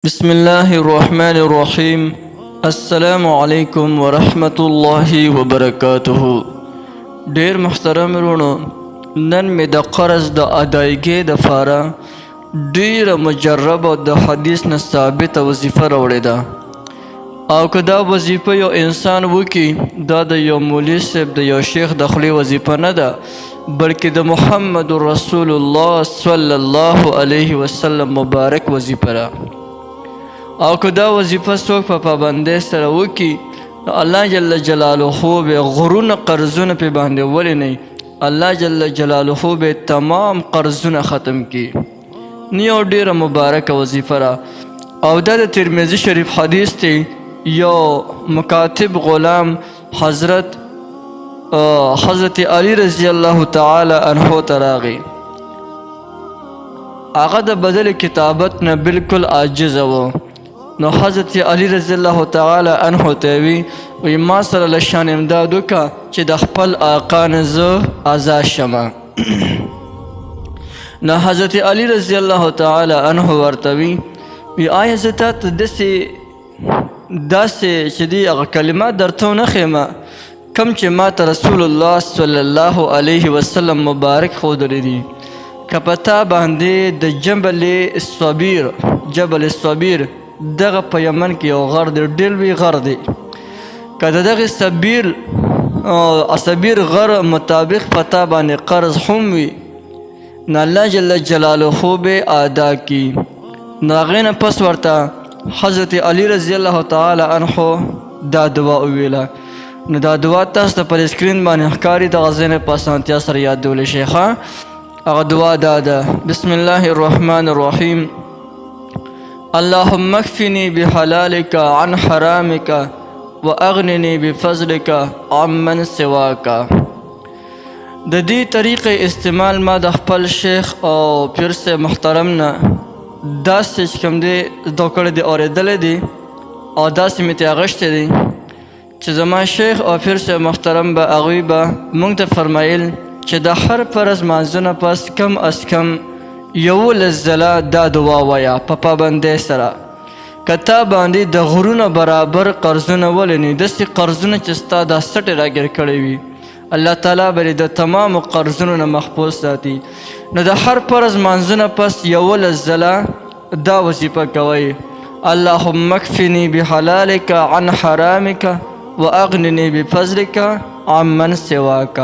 بسم الله الرحمن الرحيم. السلام علیکم ورحمت الله وبرکاته. ډیر محترم ورونو، نن می د قرض د ادایګۍ د فاره ډیره مجربه د حدیث نه ثابت وظیفه راوړې ده، او که دا وظیفه یو انسان وکي دا د یو مولوي صاحب د یو شیخ د خولې وظیفه نه ده، بلکې د محمد رسول الله صلی الله علیه وسلم مبارک وظیفه ده. او که دا وظیفه څوک په پابندۍ سره وکړي نو الله جل جلاله به غرونه قرضونه پې باندې ولینی، الله جل جلاله به تمام قرضونه ختم کړي. نو یو ډیره مبارکه وظیفه ده، او دا د ترمذي شریف حدیث دی. یو مکاتب غلام حضرت علی رضی الله تعالی عنه ته راغی. هغه د بدل کتابت نه بالکل عاجز و. نو حضرت علی رضی الله تعالی عنه ته وی ما سره له شان امداد وکړه چې د خپل آقا نه زه آزاد شمه. نو حضرت علی رضی الله تعالی عنه ورته وی آیا زه تا ته داسې چې دی هغه کلمات درته ونه ښیمه کوم چې ما ته رسول الله صلی الله علیه وسلم مبارک ښودلی دي. که په تا باندې د جبل الصبیر دغه په یمن کې یو غر دی، ډېر لوی غر دی، که د دغې صبیر غر مطابق په تا باندې قرض هم وي نو الله جل جلاله به ادا کي. نو هغې نه پس ورته حضرت علی رضی الله تعالی عنه دا دعا وویله. نو دا دعا تاسو ته پر اسکرین باندې ښکاري، دغه ځای نه په اسانتیا سره یادولی شئ. هغه دعا دا ده: بسم الله الرحمن الرحیم. اللهم اكفني بحلالك عن حرامك واغنني بفضلك عمن سواك. د دې طریقې استعمال ما د خپل شیخ او پیر صاحب محترم نه داسې چې کوم دی زده کړی دی، اورېدلی دی، او داسې مې ترې اخیستی دی چې زما شیخ او پیر صاحب محترم به هغوی به موږ ته فرمایل چې د هر فرض مانځه نه پس کم از کم 11 ځله دا دعا وایه په پابندۍ سره. که تا باندې د غرونه برابر قرضونه ولیني، داسې قرضونه چې ستا دا سټې راګیر کړی وي، الله تعالی به د تمامو قرضونو نه محفوظ ساتي. نو د هر فرض مانځه نه پس 11 ځله دا وظیفه کوئ: اللهم اکفني بحلالک عن حرامک واغنني بفضلک عمن سواک.